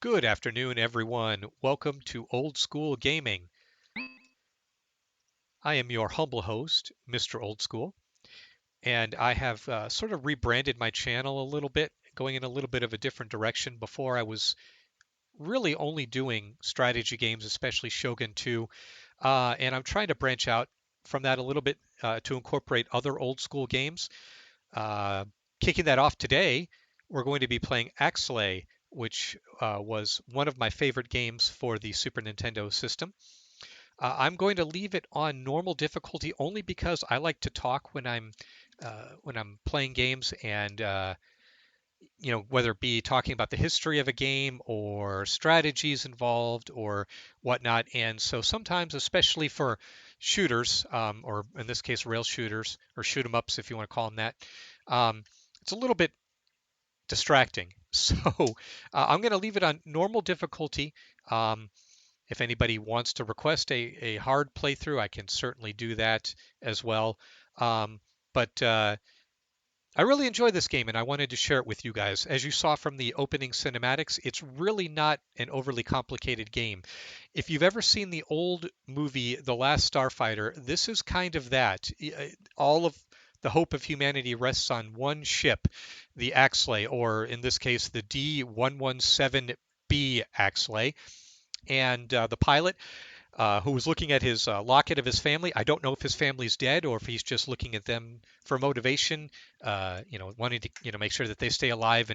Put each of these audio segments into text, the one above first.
Good afternoon, everyone. Welcome to Old School Gaming. I am your humble host, Mr. Old School, and I have sort of rebranded my channel a little bit, going in a little bit of a different direction. Before I was really only doing strategy games, especially Shogun 2, and I'm trying to branch out from that a little bit to incorporate other old school games. Uh, Kicking that off today, we're going to be playing Axelay, which was one of my favorite games for the Super Nintendo system. I'm going to leave it on normal difficulty only because I like to talk when I'm playing games, and whether it be talking about the history of a game or strategies involved or whatnot. And so sometimes, especially for shooters, or in this case, rail shooters or shoot 'em ups, if you want to call them that, it's a little bit distracting. So I'm going to leave it on normal difficulty. Um, if anybody wants to request a hard playthrough, I can certainly do that as well. But I really enjoy this game and I wanted to share it with you guys. As you saw from the opening cinematics, it's really not an overly complicated game. If you've ever seen the old movie, The Last Starfighter, this is kind of that. All of the hope of humanity rests on one ship, the Axelay, or in this case, the D-117B Axelay. And the pilot who was looking at his locket of his family. I don't know if his family's dead or if he's just looking at them for motivation, wanting to, make sure that they stay alive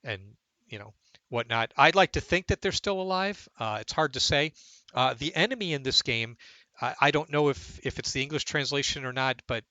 and, you know, whatnot. I'd like to think that they're still alive. It's hard to say. The enemy in this game, I don't know if it's the English translation or not, but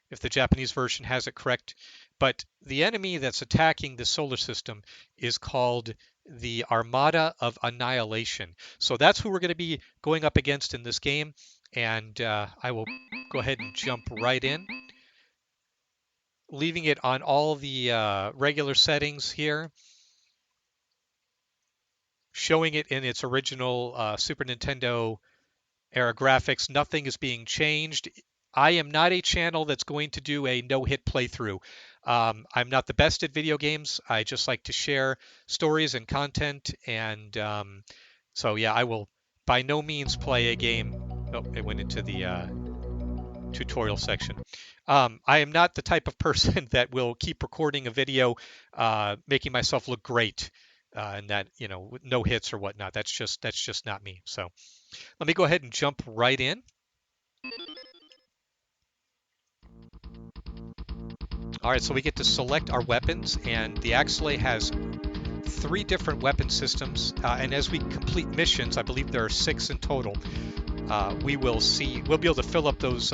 if the Japanese version has it correct. But the enemy that's attacking the solar system is called the Armada of Annihilation. So that's who we're going to be going up against in this game. And I will go ahead and jump right in, leaving it on all the regular settings here, showing it in its original Super Nintendo era graphics. Nothing is being changed. I am not a channel that's going to do a no-hit playthrough. I'm not the best at video games. I just like to share stories and content. And so, yeah, I will by no means play a game. Oh, it went into the tutorial section. I am not the type of person that will keep recording a video, making myself look great, and that, no hits or whatnot. That's just not me. So let me go ahead and jump right in. All right, so we get to select our weapons, and the Axelay has 3 different weapon systems. And as we complete missions, I believe there are 6 in total, we'll be able to fill up those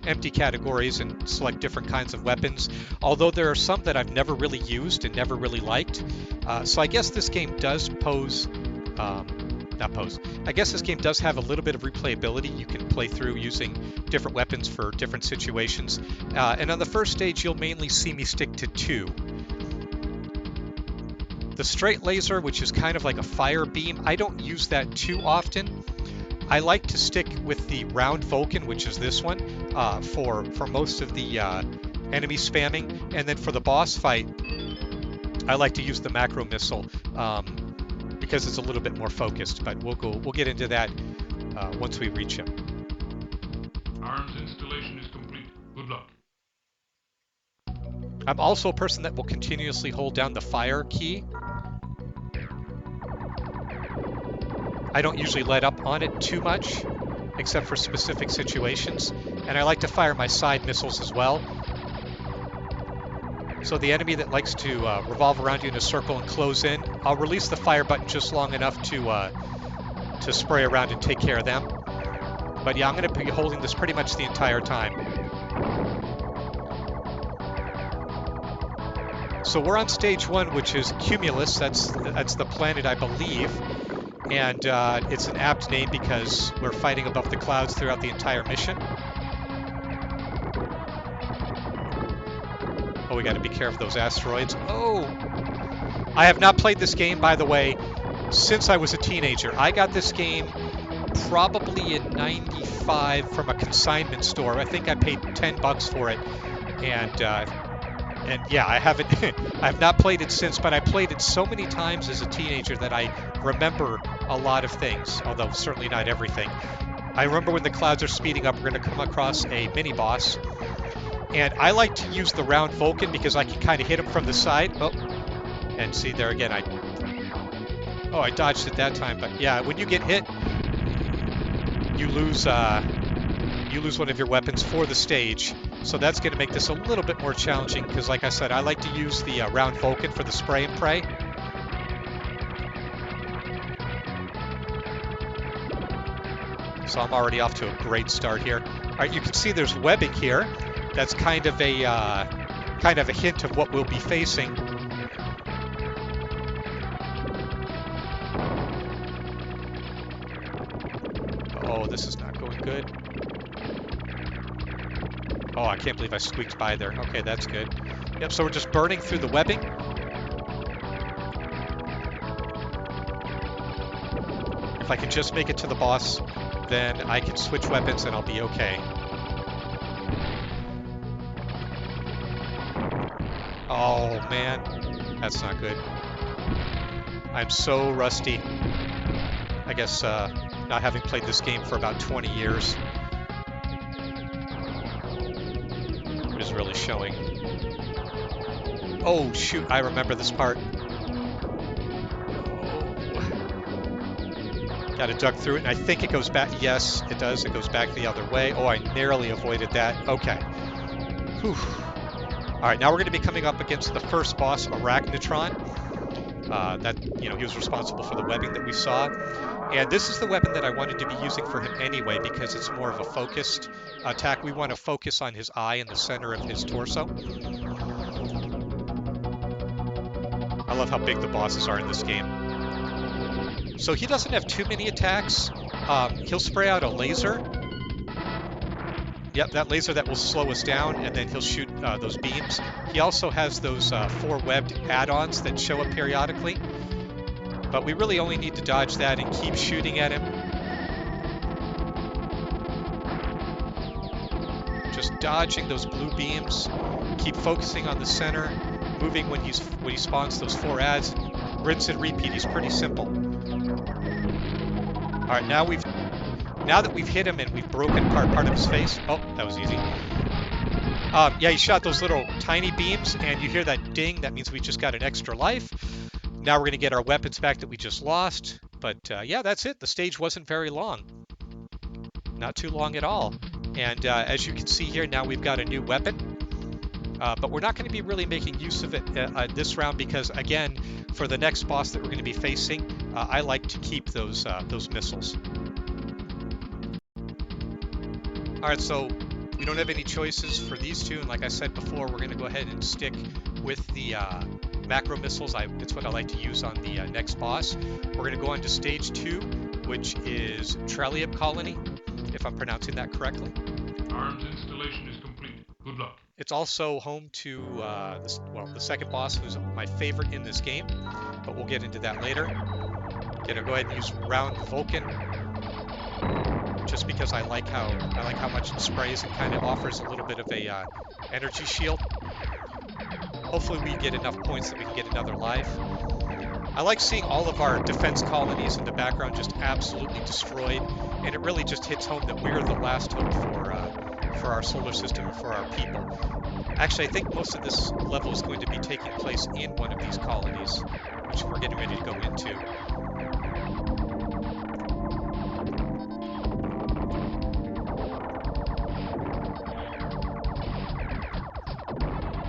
empty categories and select different kinds of weapons. Although there are some that I've never really used and never really liked. So I guess this game does pose. I guess this game does have a little bit of replayability. You can play through using different weapons for different situations. And on the first stage, you'll mainly see me stick to 2. The straight laser, which is kind of like a fire beam, I don't use that too often. I like to stick with the round Vulcan, which is this one, for most of the enemy spamming. And then for the boss fight, I like to use the macro missile. Because it's a little bit more focused, but we'll get into that once we reach him. Arms installation is complete. Good luck. I'm also a person that will continuously hold down the fire key. I don't usually let up on it too much, except for specific situations, and I like to fire my side missiles as well. So the enemy that likes to revolve around you in a circle and close in, I'll release the fire button just long enough to spray around and take care of them. But yeah, I'm going to be holding this pretty much the entire time. So we're on stage 1, which is Cumulus. That's the planet, I believe. And it's an apt name because we're fighting above the clouds throughout the entire mission. Oh, we got to be careful of those asteroids. Oh! I have not played this game, by the way, since I was a teenager. I got this game probably in '95 from a consignment store. I think I paid $10 for it. And And yeah, I haven't, I have not played it since, but I played it so many times as a teenager that I remember a lot of things, although certainly not everything. I remember when the clouds are speeding up, we're going to come across a mini boss, and I like to use the round Vulcan because I can kind of hit him from the side. Oh, and see there again, I dodged it that time, but yeah, when you get hit, you lose one of your weapons for the stage. So that's going to make this a little bit more challenging because, like I said, I like to use the round Vulcan for the spray and pray. So I'm already off to a great start here. All right, you can see there's webbing here. That's kind of a hint of what we'll be facing. Oh, this is not going good. Oh, I can't believe I squeaked by there. Okay, that's good. Yep, so we're just burning through the webbing. If I can just make it to the boss, then I can switch weapons and I'll be okay. Oh, man. That's not good. I'm so rusty. I guess not having played this game for about 20 years is really showing. Oh, shoot. I remember this part. Got to duck through it, and I think it goes back. Yes, it does. It goes back the other way. Oh, I narrowly avoided that. Okay. Whew. All right, now we're going to be coming up against the first boss, Arachnatron. He was responsible for the webbing that we saw. And this is the weapon that I wanted to be using for him anyway because it's more of a focused attack. We want to focus on his eye in the center of his torso. I love how big the bosses are in this game. So he doesn't have too many attacks. He'll spray out a laser. Yep, that laser that will slow us down, and then he'll shoot those beams. He also has those 4 webbed add-ons that show up periodically. But we really only need to dodge that and keep shooting at him. Just dodging those blue beams. Keep focusing on the center. Moving when he spawns those 4 adds. Rinse and repeat. He's pretty simple. All right, now that we've hit him and we've broken part of his face. Oh, that was easy. Yeah, he shot those little tiny beams, and you hear that ding. That means we just got an extra life. Now we're going to get our weapons back that we just lost. But yeah, that's it. The stage wasn't very long. Not too long at all. And as you can see here, now we've got a new weapon. But we're not going to be really making use of it this round because, again, for the next boss that we're going to be facing, I like to keep those missiles. All right, so we don't have any choices for these two. And like I said before, we're going to go ahead and stick with the macro missiles. It's what I like to use on the next boss. We're going to go on to stage 2, which is Tralieb Colony, if I'm pronouncing that correctly. Arms installation is complete. Good luck. It's also home to the second boss, who's my favorite in this game, but we'll get into that later. Gonna go ahead and use round Vulcan, just because I like how much it sprays and kind of offers a little bit of a energy shield. Hopefully we get enough points that we can get another life. I like seeing all of our defense colonies in the background just absolutely destroyed, and it really just hits home that we're the last hope for our solar system, for our people. Actually, I think most of this level is going to be taking place in one of these colonies, which we're getting ready to go into.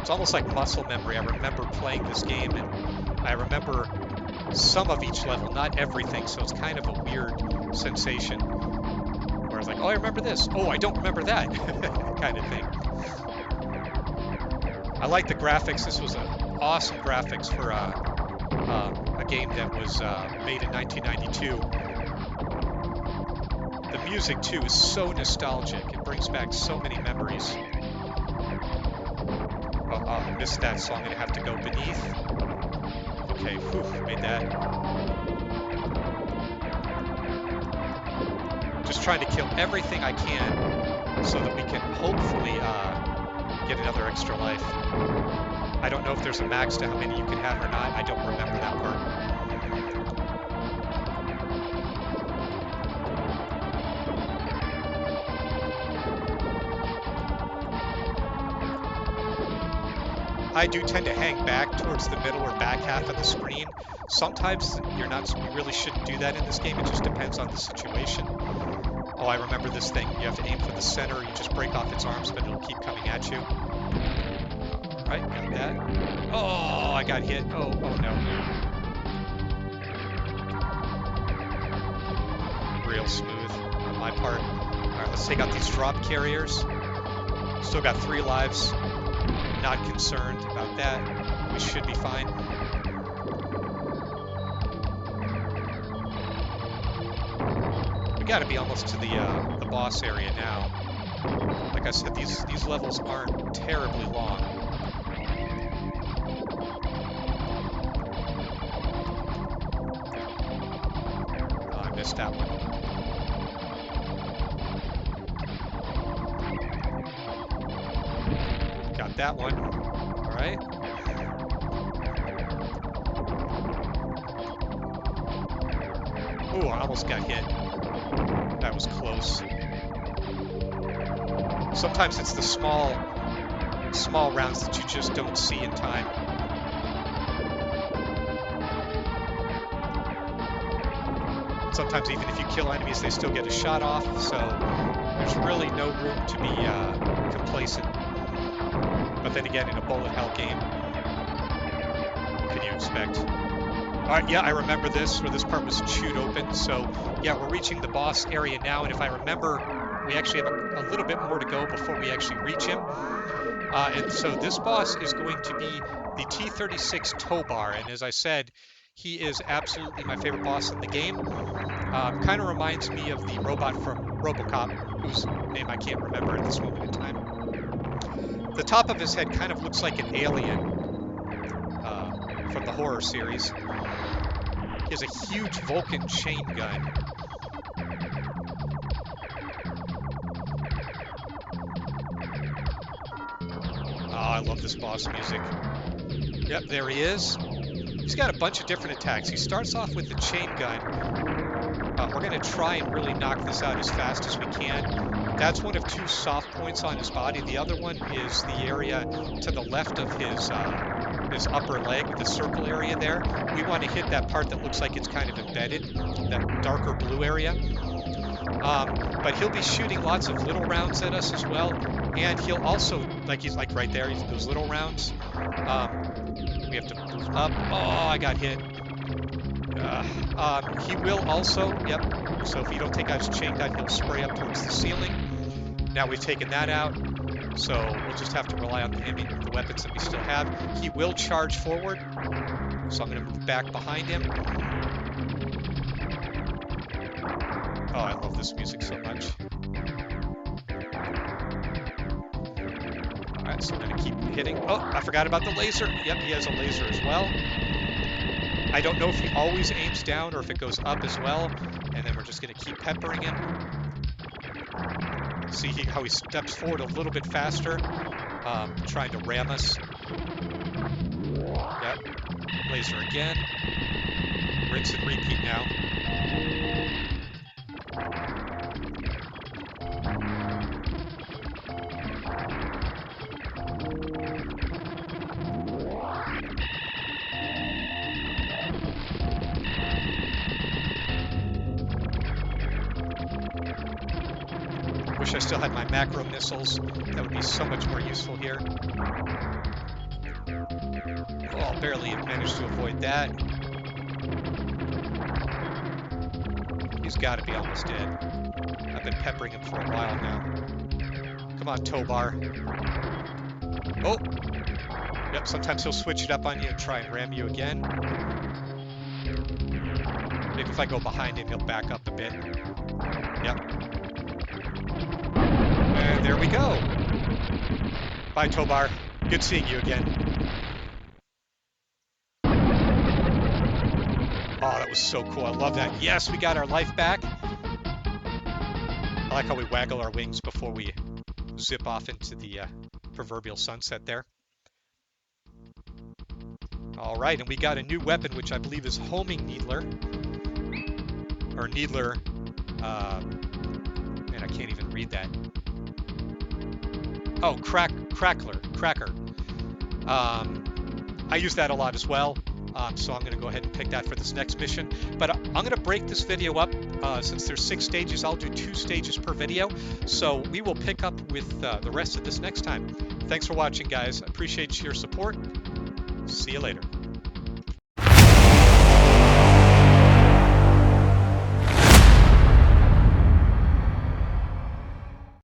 It's almost like muscle memory. I remember playing this game, and I remember some of each level, not everything, so it's kind of a weird sensation. Where I was like, oh, I remember this. Oh, I don't remember that, kind of thing. I like the graphics. This was awesome graphics for a game that was made in 1992. The music, too, is so nostalgic. It brings back so many memories. Oh, I missed that, so I'm going to have to go beneath. Okay, whew, made that. Just trying to kill everything I can so that we can hopefully get another extra life. I don't know if there's a max to how many you can have or not. I don't remember that part. I do tend to hang back towards the middle or back half of the screen. Sometimes you really shouldn't do that in this game. It just depends on the situation. Oh, I remember this thing. You have to aim for the center. You just break off its arms, but it'll keep coming at you. All right, got that. Oh, I got hit. Oh no. Real smooth on my part. All right, let's take out these drop carriers. Still got 3 lives. Not concerned about that. We should be fine. We got to be almost to the boss area now. Like I said, these levels aren't terribly long. Oh, I missed that one. Got that one. All right. Ooh, I almost got hit. That was close. Sometimes it's the small rounds that you just don't see in time. Sometimes even if you kill enemies, they still get a shot off, so there's really no room to be complacent. But then again, in a bullet hell game, what can you expect? All right, yeah, I remember this, where this part was chewed open. So yeah, we're reaching the boss area now, and if I remember, we actually have a little bit more to go before we actually reach him. And so this boss is going to be the T-36 Towbar, and as I said, he is absolutely my favorite boss in the game. Kind of reminds me of the robot from RoboCop, whose name I can't remember at this moment in time. The top of his head kind of looks like an alien from the horror series. He has a huge Vulcan chain gun. Oh, I love this boss music. Yep, there he is. He's got a bunch of different attacks. He starts off with the chain gun. We're going to try and really knock this out as fast as we can. That's one of 2 soft points on his body. The other one is the area to the left of his upper leg, the circle area there. We want to hit that part that looks like it's kind of embedded, that darker blue area. But he'll be shooting lots of little rounds at us as well. And he'll also, he's like right there, those little rounds. We have to move up. Oh, I got hit. He will also, yep. So if you don't take out his chain gun, he'll spray up towards the ceiling. Now we've taken that out. So we'll just have to rely on the weapons that we still have. He will charge forward. So I'm going to move back behind him. Oh, I love this music so much. All right, so we're going to keep hitting. Oh, I forgot about the laser. Yep, he has a laser as well. I don't know if he always aims down or if it goes up as well. And then we're just going to keep peppering him. See how he steps forward a little bit faster, trying to ram us. Yep. Laser again. Rinse and repeat now. Wish I still had my macro missiles. That would be so much more useful here. Oh, barely managed to avoid that. He's got to be almost dead. I've been peppering him for a while now. Come on, Towbar. Oh! Yep, sometimes he'll switch it up on you and try and ram you again. Maybe if I go behind him, he'll back up a bit. Yep. And there we go. Bye, Towbar. Good seeing you again. Oh, that was so cool. I love that. Yes, we got our life back. I like how we waggle our wings before we zip off into the proverbial sunset there. All right, and we got a new weapon, which I believe is Homing Needler. Or Needler. Man, I can't even read that. Oh, Cracker. I use that a lot as well. So I'm going to go ahead and pick that for this next mission. But I'm going to break this video up. Since there's 6 stages, I'll do 2 stages per video. So we will pick up with the rest of this next time. Thanks for watching, guys. I appreciate your support. See you later.